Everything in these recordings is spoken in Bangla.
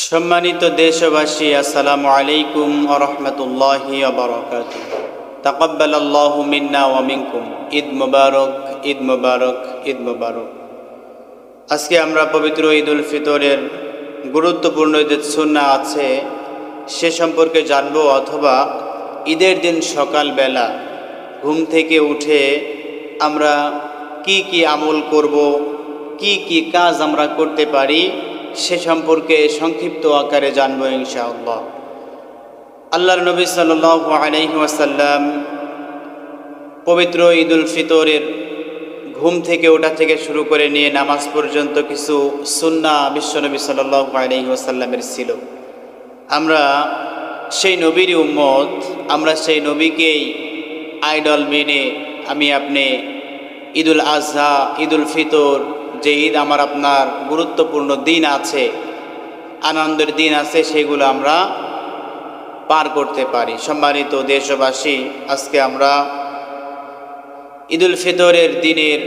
সম্মানিত দেশবাসী, আসসালামু আলাইকুম ওয়া রাহমাতুল্লাহি ওয়া বারাকাতুহু। তাকাব্বালাল্লাহু মিন্না ওয়া মিনকুম। ঈদ মুবারক, ঈদ মুবারক, ঈদ মুবারক। আজকে আমরা পবিত্র ঈদুল ফিতরের গুরুত্বপূর্ণ যে সুন্নাহ আছে সে সম্পর্কে জানবো, অথবা ঈদের দিন সকালবেলা ঘুম থেকে উঠে আমরা কি কি আমল করব, কি কি কাজ আমরা করতে পারি সে সম্পর্কে সংক্ষিপ্ত আকারে জানবো ইনশাআল্লাহ। আল্লাহর নবী সাল্লাল্লাহু আলাইহি ওয়াসাল্লাম পবিত্র ঈদুল ফিতরের ঘুম থেকে ওঠা থেকে শুরু করে নিয়ে নামাজ পর্যন্ত কিছু সুন্নাহ বিশ্বনবী সাল্লাল্লাহু আলাইহি ওয়াসাল্লামের ছিল। আমরা সেই নবীর উম্মত, আমরা সেই নবীকেই আইডল মেনে আমি আপনি ঈদুল আজহা, ঈদুল ফিতর, যে ঈদ আমার আপনার গুরুত্বপূর্ণ দিন আছে, আনন্দের দিন আছে, সেগুলো আমরা পার করতে পারি। সম্মানিত দেশবাসী, আজকে আমরা ঈদুল ফিতরের দিনের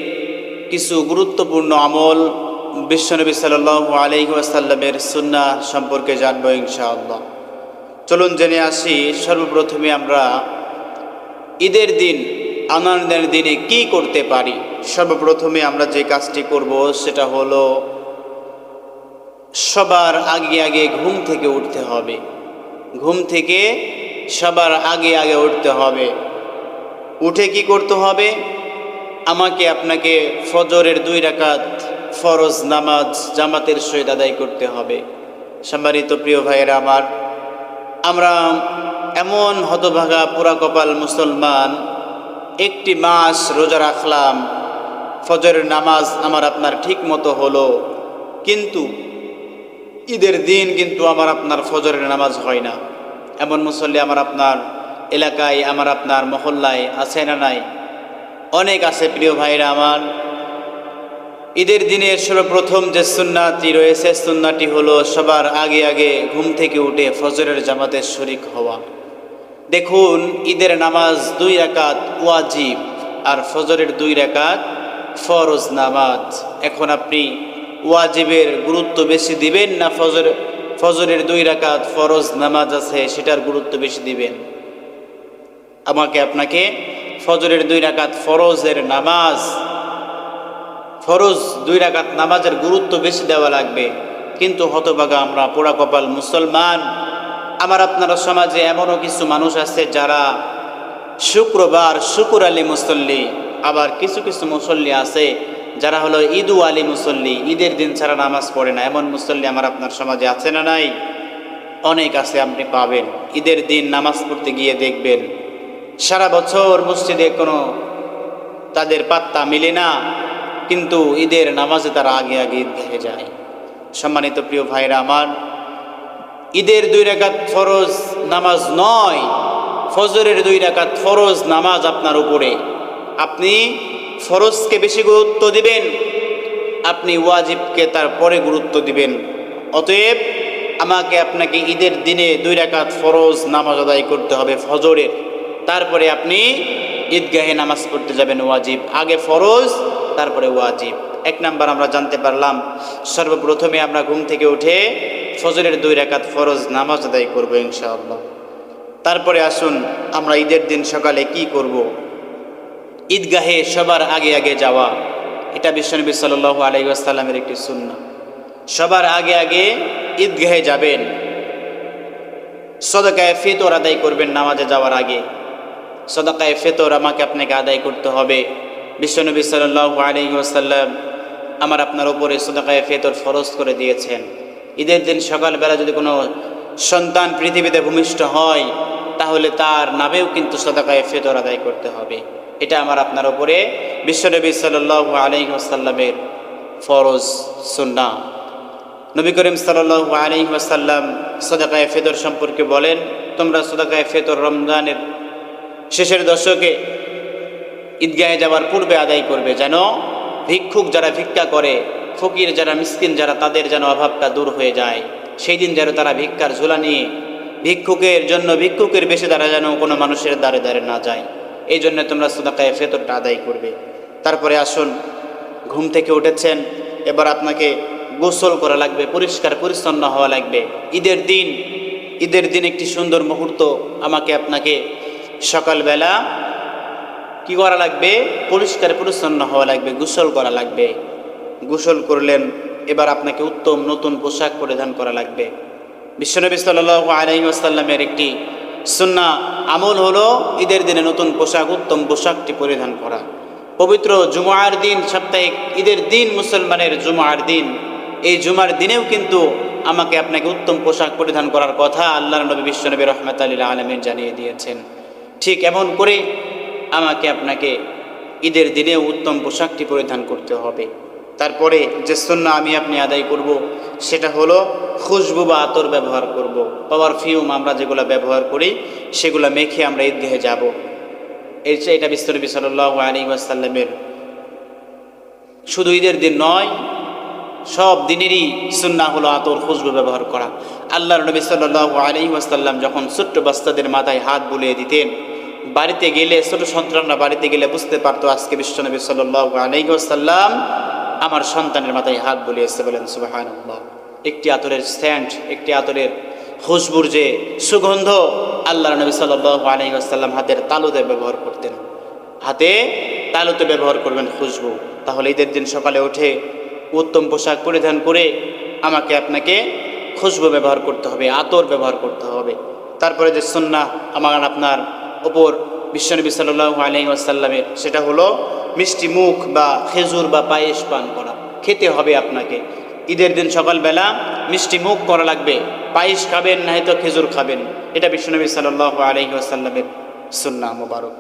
কিছু গুরুত্বপূর্ণ আমল বিশ্বনবী সাল্লাল্লাহু আলাইহি ওয়াসাল্লামের সুন্নাহ সম্পর্কে জানবো ইনশাআল্লাহ। চলুন জেনে আসি। সর্বপ্রথমে আমরা ঈদের দিন, আনন্দের দিনে কি করতে পারি। সর্বপ্রথমে আমরা যে কাজটি করব সেটা হলো সবার আগে আগে ঘুম থেকে উঠতে হবে। ঘুম থেকে সবার আগে আগে উঠতে হবে। উঠে কি করতে হবে? আমাকে আপনাকে ফজরের 2 রাকাত ফরজ নামাজ জামাতের সহিত আদায় করতে হবে। সম্মানিত প্রিয় ভাইয়েরা আমার, আমরা এমন হতভাগা পোড়া কপাল মুসলমান, একটি মাস রোজা রাখলাম, ফজরের নামাজ আমার আপনার ঠিক মতো হলো, কিন্তু ঈদের দিন কিন্তু আমার আপনার ফজরের নামাজ হয় না। এমন মুসল্লি আমার আপনার এলাকায়, আমার আপনার মহল্লায় আছে না নাই? অনেক আছে প্রিয় ভাইরা আমার। ঈদের দিনের সর্বপ্রথম যে সুন্নাহটি রয়েছে, সুন্নাহটি হলো সবার আগে আগে ঘুম থেকে উঠে ফজরের জামাতের শরীক হওয়া। দেখুন, ঈদের নামাজ 2 রাকাত ওয়াজিব আর ফজরের 2 রাকাত ফরজ নামাজ। এখন আপনি ওয়াজিবের গুরুত্ব বেশি দিবেন না ফজরের 2 রাকাত ফরজ নামাজ আছে সেটার গুরুত্ব বেশি দিবেন? আমাকে আপনাকে ফজরের 2 রাকাত ফরজের নামাজ, ফরজ 2 রাকাত নামাজের গুরুত্ব বেশি দেওয়া লাগবে। কিন্তু হতভাগা আমরা পোড়া কপাল মুসলমান, আমার আপনার সমাজে এমনও কিছু মানুষ আছে যারা শুক্রবার শুকুর আলী মুসল্লি, আবার কিছু কিছু মুসল্লি আছে যারা হলো ঈদু আলী মুসল্লি, ঈদের দিন ছাড়া নামাজ পড়ে না। এমন মুসল্লি আমার আপনার সমাজে আছে না নাই? অনেক আছে, আপনি পাবেন। ঈদের দিন নামাজ পড়তে গিয়ে দেখবেন সারা বছর মসজিদে কোনো তাদের পাত্তা মিলে না, কিন্তু ঈদের নামাজে তারা আগে আগে ঈদগাহে যায়। সম্মানিত প্রিয় ভাইরা আমার, ঈদের 2 রাকাত ফরজ নামাজ নয়, ফজরের 2 রাকাত ফরজ নামাজ আপনার উপরে। আপনি ফরজকে বেশি গুরুত্ব দিবেন, আপনি ওয়াজিবকে তারপরে গুরুত্ব দিবেন। অতএব আমাকে আপনাকে ঈদের দিনে 2 রাকাত ফরজ নামাজ আদায় করতে হবে ফজরের, তারপরে আপনি ঈদগাহে নামাজ পড়তে যাবেন ওয়াজিব। আগে ফরজ, তারপরে ওয়াজিব। 1 নাম্বার আমরা জানতে পারলাম, সর্বপ্রথমে আমরা ঘুম থেকে উঠে ফজরের 2 রাকাত ফরজ নামাজ আদায় করব ইনশাআল্লাহ। তারপরে আসুন আমরা ঈদের দিন সকালে কি করব। ঈদগাহে সবার আগে আগে যাওয়া, এটা বিশ্বনবী সাল্লাল্লাহু আলাইহি ওয়াসাল্লামের একটি সুন্নাহ। সবার আগে আগে ঈদগাহে যাবেন, সদকায়ে ফিতর আদায় করবেন নামাজে যাওয়ার আগে। সদকায়ে ফিতর আমাকে আপনাকে আদায় করতে হবে। বিশ্বনবী সাল্লাল্লাহু আলাইহি ওয়াসাল্লাম আমার আপনার উপরে সদকায়ে ফিতর ফরজ করে দিয়েছেন। ঈদের দিন সকালবেলা যদি কোনো সন্তান পৃথিবীতে ভূমিষ্ঠ হয়, তাহলে তার নামেও কিন্তু সদকায়ে ফিতর আদায় করতে হবে। এটা আমার আপনার উপরে বিশ্বনবী সাল্লাল্লাহু আলাইহি ওয়াসাল্লামের ফরজ সুন্নাহ। নবী করিম সাল্লাল্লাহু আলাইহি ওয়াসাল্লাম সদকায়ে ফিতর সম্পর্কে বলেন, তোমরা সদকায়ে ফিতর রমজানের শেষের দশকে ঈদগাহে যাওয়ার পূর্বে আদায় করবে, যেন ভিক্ষুক যারা ভিক্ষা করে, ফকির যারা, মিসকিন যারা, তাদের যেন অভাবটা দূর হয়ে যায়। সেই দিন যেন তারা ভিক্ষার ঝোলা নিয়ে ভিক্ষুকের জন্য, ভিক্ষুকের বেশি তারা যেন কোনো মানুষের দ্বারে দ্বারে না যায়। এই জন্য তোমরা সদকায়ে ফিতরটা আদায় করবে। তারপরে আসুন, ঘুম থেকে উঠেছেন, এবার আপনাকে গোসল করা লাগবে, পরিষ্কার পরিচ্ছন্ন হওয়া লাগবে। ঈদের দিন একটি সুন্দর মুহূর্ত, আমাকে আপনাকে সকালবেলা কি করা লাগবে? পরিষ্কার পরিচ্ছন্ন হওয়া লাগবে, গোসল করা লাগবে। গোসল করলেন, এবার আপনাকে উত্তম নতুন পোশাক পরিধান করা লাগবে। বিশ্বনবী সাল্লাল্লাহু আলাইহি ওয়াসাল্লামের একটি সুন্নাহ আমল হলো ঈদের দিনে নতুন পোশাক, উত্তম পোশাকটি পরিধান করা। পবিত্র জুমার দিন, সাপ্তাহিক ঈদের দিন, মুসলমানের জুমার দিন, এই জুমার দিনেও কিন্তু আমাকে আপনাকে উত্তম পোশাক পরিধান করার কথা আল্লাহর নবী বিশ্বনবী রাহমাতুল লিল আলামিন জানিয়ে দিয়েছেন। ঠিক এমন করে আমাকে আপনাকে ঈদের দিনেও উত্তম পোশাকটি পরিধান করতে হবে। তারপরে যে সুন্নাহ আমি আপনি আদায় করব সেটা হলো খুশবু বা আতর ব্যবহার করব। পারফিউম আমরা যেগুলো ব্যবহার করি সেগুলো মেখে আমরা ঈদগাহে যাব। এটা বিশ্বনবী সাল্লাল্লাহু আলাইহি ওয়াসাল্লামের শুধু ঈদের দিন নয়, সব দিনেরই সুন্নাহ হলো আতর, খুশবু ব্যবহার করা। আল্লাহর নবী সাল্লাল্লাহু আলাইহি ওয়াসাল্লাম যখন ছোট্ট বাচ্চাদের মাথায় হাত বুলিয়ে দিতেন, বাড়িতে গেলে ছোট সন্তানরা বাড়িতে গেলে বুঝতে পারতো আজকে বিশ্বনবী সাল্লাল্লাহু আলাইহি ওয়াসাল্লাম আমার সন্তানের মাথায় হাত বুলিয়েছে। বলেন সুবহানাল্লাহ। একটি আতরের সেন্ট, একটি আতরের খুশবুর যে সুগন্ধ আল্লাহর নবী সাল্লাল্লাহু আলাইহি ওয়াসাল্লাম হাতের তালুতে ব্যবহার করতেন। হাতে তালুতে ব্যবহার করবেন খুশবু। তাহলে ঈদের দিন সকালে উঠে উত্তম পোশাক পরিধান করে আমাকে আপনাকে খুশবু ব্যবহার করতে হবে, আতর ব্যবহার করতে হবে। তারপরে যে সুন্নাহ আমার আপনার ওপর বিশ্বনবী সাল্লাল্লাহু আলাইহি ওয়াসাল্লামের, সেটা হলো মিষ্টি মুখ বা খেজুর বা পায়েস পান করা। খেতে হবে আপনাকে ঈদের দিন সকালবেলা মিষ্টি মুখ করা লাগবে। পায়েস খাবেন, না হয়তো খেজুর খাবেন। এটা বিশ্বনবী সাল্লাল্লাহু আলাইহি ওয়াসাল্লামের সুন্নাহ মুবারক।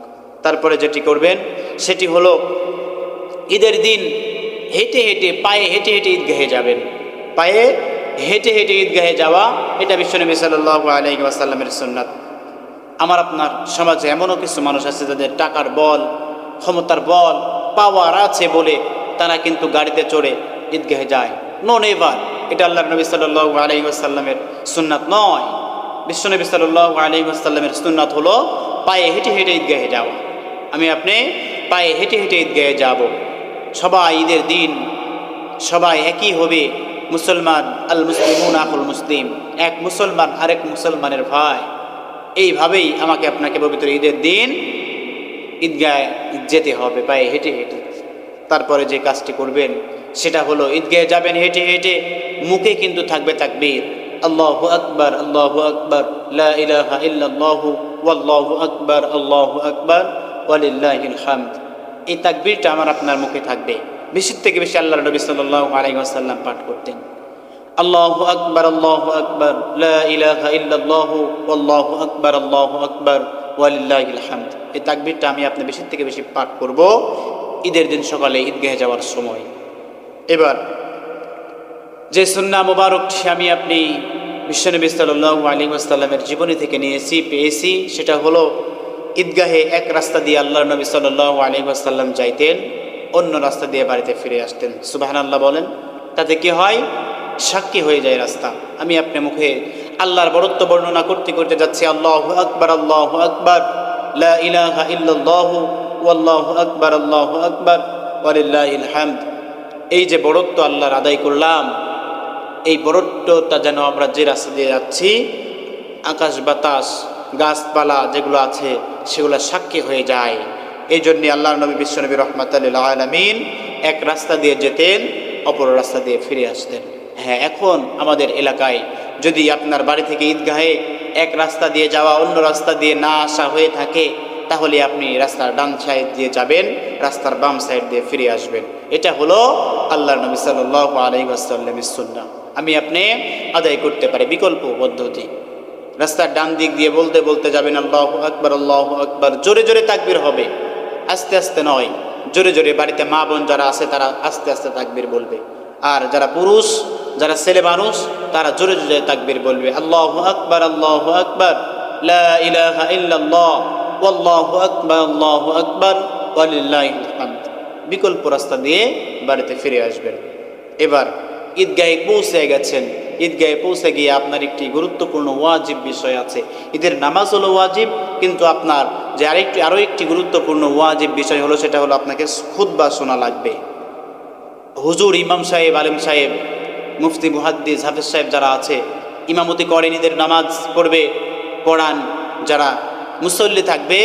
তারপরে যেটি করবেন সেটি হলো ঈদের দিন হেঁটে হেঁটে, পায়ে হেঁটে হেঁটে ঈদগাহে যাবেন। পায়ে হেঁটে হেঁটে ঈদগাহে যাওয়া এটা বিশ্বনবী সাল্লাল্লাহু আলাইহি ওয়াসাল্লামের সুন্নাত। আমার আপনার সমাজে এমনও কিছু মানুষ আছে যাদের টাকার বল, ক্ষমতার বল, পাওয়ার আছে বলে তারা কিন্তু গাড়িতে চড়ে ঈদগাহে যায়। নো নেভার, এটা আল্লাহর নবী সাল্লাল্লাহু আলাইহি ওয়াসাল্লামের সুন্নাত নয়। বিশ্বনবী সাল্লাল্লাহু আলাইহি ওয়াসাল্লামের সুন্নাত হলো পায়ে হেঁটে হেঁটে ঈদগাহে যাওয়া। আমি আপনি পায়ে হেঁটে হেঁটে ঈদগাহে যাব। সবাই ঈদের দিন সবাই একই হবে। মুসলমান, আল মুসলিমুন আখুল মুসলিম, এক মুসলমান আরেক মুসলমানের ভাই। এইভাবেই আমাকে আপনাকে পবিত্র ঈদের দিন ঈদগাহে যেতে হবে পায়ে হেঁটে হেঁটে। তারপরে যে কাজটি করবেন সেটা হলো ঈদগাহে যাবেন হেঁটে হেঁটে, মুখে কিন্তু থাকবে তাকবীর, আল্লাহু আকবার, আল্লাহু আকবার, লা ইলাহা ইল্লাল্লাহু ওয়াল্লাহু আকবার, আল্লাহু আকবার ওয়ালিল্লাহিল হামদ। এই তাকবীরটা আমার আপনার মুখে থাকবে। বেশি থেকে বেশি আল্লাহর নবী সাল্লাল্লাহু আলাইহি ওয়াসাল্লাম পাঠ করতেন, আল্লাহু আকবার, আল্লাহু আকবার, লা ইলাহা ইল্লাল্লাহু ওয়াল্লাহু আকবার, আল্লাহু আকবার ওয়ালিল্লাহিল হামদ। এই তাকবীরটা আমি আপনি বেশি থেকে বেশি পাঠ করব ঈদের দিন সকালে ঈদগাহে যাওয়ার সময়। এবার যে সুন্নাহ মুবারকটি আমি আপনি বিশ্বনবী সাল্লাল্লাহু আলাইহি ওয়াসাল্লামের জীবনী থেকে পেয়েছি সেটা হলো ঈদগাহে এক রাস্তা দিয়ে আল্লাহর নবী সাল্লাল্লাহু আলাইহি ওয়াসাল্লাম যাইতেন, অন্য রাস্তা দিয়ে বাড়িতে ফিরে আসতেন। সুবহানাল্লাহ বলেন। তাতে কি হয়? সাক্ষী হয়ে যায় রাস্তা। আমি আপনি মুখে আল্লাহর বরত্ব বর্ণনা করতে করতে যাচ্ছি, আল্লাহু আকবার, আল্লাহু আকবার, লা ইলাহা ইল্লাল্লাহু ওয়াল্লাহু আকবার, আল্লাহু আকবার ওয়ালিল্লাহিল হামদ। এই যে বরত্ব আল্লাহর আদায় করলাম, এই বরত্বটা যেন আমরা যে রাস্তা দিয়ে যাচ্ছি, আকাশ বাতাস গাছপালা যেগুলো আছে সেগুলো সাক্ষী হয়ে যায়। এই জন্যে আল্লাহর নবী বিশ্বনবী রাহমাতুল লিল আলামিন এক রাস্তা দিয়ে যেতেন, অপর রাস্তা দিয়ে ফিরে আসতেন। হ্যাঁ, এখন আমাদের এলাকায় যদি আপনার বাড়ি থেকে ঈদগাহে এক রাস্তা দিয়ে যাওয়া, অন্য রাস্তা দিয়ে না আসা হয়ে থাকে, তাহলে আপনি রাস্তার ডান সাইড দিয়ে যাবেন, রাস্তার বাম সাইড দিয়ে ফিরে আসবেন। এটা হলো আল্লাহর নবী সাল্লাল্লাহু আলাইহি ওয়াসাল্লামের সুন্নাহ। আমি আপনি আদায় করতে পারি বিকল্প পদ্ধতি। রাস্তার ডান দিক দিয়ে বলতে বলতে যাবেন আল্লাহু আকবার, আল্লাহু আকবার। জোরে জোরে তাকবীর হবে, আস্তে আস্তে নয়। জোরে জোরে বাড়িতে মা বোন যারা আছে তারা আস্তে আস্তে তাকবীর বলবে, আর যারা পুরুষ, যারা ছেলে মানুষ, তারা জোরে জোরে তাকবীর বলবে, আল্লাহু আকবার, আল্লাহু আকবার, লা ইলাহা ইল্লাল্লাহ ওয়াল্লাহু আকবার, আল্লাহু আকবার ওয়ালিল্লাহিল হামদ। বিকল্প রাস্তা দিয়ে বাড়িতে ফিরে আসবেন। এবার ঈদগাহে পৌঁছে গেছেন, ঈদগাহে পৌঁছে গিয়ে আপনার একটি গুরুত্বপূর্ণ ওয়াজিব বিষয় আছে। ঈদের নামাজ হলো ওয়াজিব, কিন্তু আপনার যে আরও একটি গুরুত্বপূর্ণ ওয়াজিব বিষয় হলো, সেটা হলো আপনাকে খুতবা শোনা লাগবে। হুজুর, ইমাম সাহেব, আলেম সাহেব মুফতি মুহাদ্দিস হাফেজ সাহেব যারা আছে ইমামতি করেন, ঈদের নামাজ পড়ান, যারা মুসল্লি থাকবে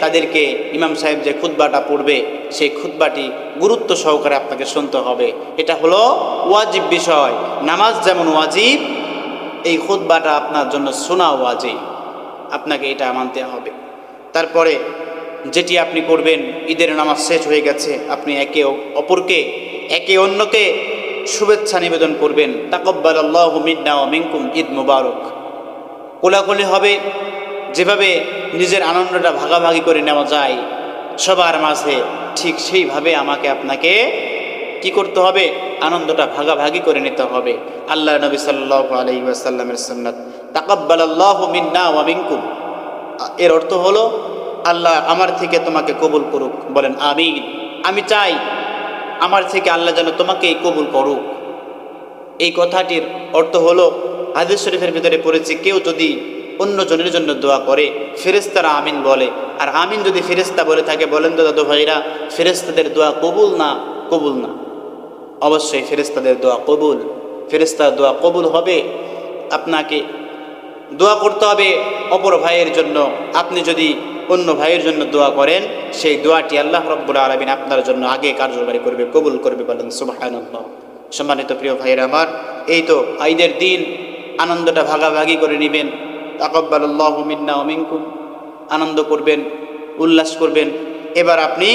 তাদেরকে ইমাম সাহেব যে খুতবাটা পড়বে সেই খুতবাটি গুরুত্ব সহকারে আপনাকে শুনতে হবে। এটা হলো ওয়াজিব বিষয়। নামাজ যেমন ওয়াজিব, এই খুতবাটা আপনার জন্য শোনা ওয়াজিব, আপনাকে এটা মানতে হবে। তারপরে যেটি আপনি করবেন, ঈদের নামাজ শেষ হয়ে গেছে, আপনি একে অন্যকে শুভেচ্ছা নিবেদন করবেন। তাকাব্বালাল্লাহু মিন্না ওয়া মিনকুম, ঈদ মুবারক। কোলাকুলি হবে, যেভাবে নিজের আনন্দটা ভাগাভাগি করে নেওয়া যায় সবার মাঝে, ঠিক সেইভাবে আমাকে আপনাকে কি করতে হবে, আনন্দটা ভাগাভাগি করে নিতে হবে। আল্লাহ নবী সাল্লাল্লাহু আলাইহি ওয়াসাল্লামের সুন্নাত তাকাব্বালাল্লাহু মিন্না ওয়া মিনকুম, এর অর্থ হলো আল্লাহ আমার থেকে তোমাকে কবুল করুক, বলেন আমিন। আমি চাই আমার থেকে আল্লাহ যেন তোমাকেই কবুল করুক। এই কথাটির অর্থ হলো হাদিস শরীফের ভিতরে পড়েছে, কেউ যদি অন্য জনের জন্য দোয়া করে ফেরেশতারা আমিন বলে, আর আমিন যদি ফেরেশতা বলে থাকে, বলেন তো দাদু ভাইরা, ফেরেশতাদের দোয়া কবুল না? অবশ্যই ফেরেশতাদের দোয়া কবুল। ফেরেশতার দোয়া কবুল হবে, আপনাকে দোয়া করতে হবে অপর ভাইয়ের জন্য। আপনি যদি অন্য ভাইয়ের জন্য দোয়া করেন, সেই দোয়াটি আল্লাহ রাব্বুল আলামিন আপনার জন্য আগে কার্যকারী করবে, কবুল করবে, বলেন সুবহানাল্লাহ। সম্মানিত প্রিয় ভাইয়েরা আমার, এই তো ঈদের দিন আনন্দটা ভাগাভাগি করে নেবেন। তাকাব্বালাল্লাহু মিন্না ওয়া মিনকুম, আনন্দ করবেন, উল্লাস করবেন। এবার আপনি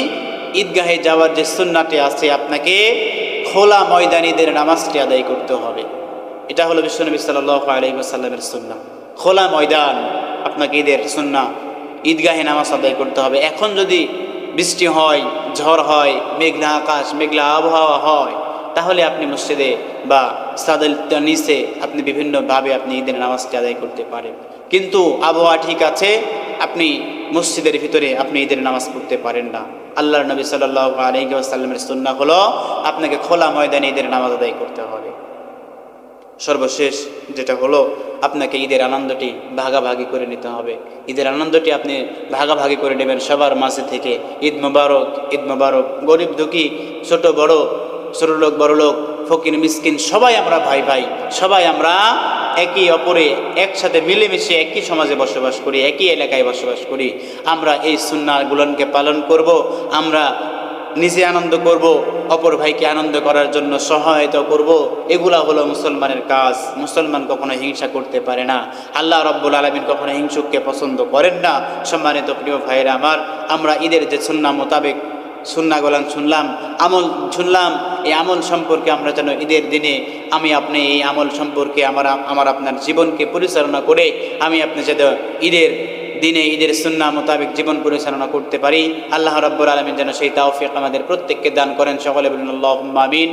ঈদগাহে যাওয়ার যে সুন্নাটি আছে, আপনাকে খোলা ময়দানে ঈদের নামাজটি আদায় করতে হবে। এটা হলো বিশ্বনবী সাল্লাল্লাহু আলাইহি ওয়াসাল্লামের সুন্নাহ। খোলা ময়দান আপনাকে ঈদের সুন্নাহ, ঈদগাহে নামাজ আদায় করতে হবে। এখন যদি বৃষ্টি হয়, ঝড় হয়, মেঘলা আকাশ, মেঘলা আবহাওয়া হয়, তাহলে আপনি মসজিদে বা সাদের নিচে আপনি বিভিন্নভাবে আপনি ঈদের নামাজটি আদায় করতে পারেন। কিন্তু আবহাওয়া ঠিক আছে, আপনি মসজিদের ভিতরে আপনি ঈদের নামাজ পড়তে পারেন না। আল্লাহর নবী সাল্লাল্লাহু আলাইহি ওয়াসাল্লামের সুন্নাহ হলো আপনাকে খোলা ময়দানে ঈদের নামাজ আদায় করতে হবে। সর্বশেষ যেটা হলো, আপনাকে ঈদের আনন্দটি ভাগাভাগি করে নিতে হবে। ঈদের আনন্দটি আপনি ভাগাভাগি করে নেবেন সবার মাঝে থেকে। ঈদ মোবারক, ঈদ মোবারক। গরিব দুঃখী, ছোট বড়, ছোট লোক বড় লোক, ফকির মিসকিন, সবাই আমরা ভাই ভাই, সবাই আমরা একে অপরে একসাথে মিলেমিশে একই সমাজে বসবাস করি, একই এলাকায় বসবাস করি। আমরা এই সুন্নাহগুলোকে পালন করব, আমরা নিজে আনন্দ করব, অপর ভাইকে আনন্দ করার জন্য সহায়তা করব। এগুলা হলো মুসলমানের কাজ। মুসলমান কখনো হিংসা করতে পারে না। আল্লাহ রাব্বুল আলামিন কখনো হিংসুককে পছন্দ করেন না। সম্মানিত প্রিয় ভাইয়েরা আমার, আমরা ঈদের যে সুন্নাহ মোতাবেক সুন্নাহগুলো শুনলাম, এই আমল সম্পর্কে আমরা যেন ঈদের দিনে আমি আপনি এই আমল সম্পর্কে আমার আপনার জীবনকে পরিচালনা করে আমি আপনি যেন ঈদের দিনে ঈদের সুন্নাহ মোতাবেক জীবন পরিচালনা করতে পারি। আল্লাহ রাব্বুল আলামিন যেন সেই তৌফিক আমাদের প্রত্যেককে দান করেন। সকলে বলুন আল্লাহুম্মা আমিন।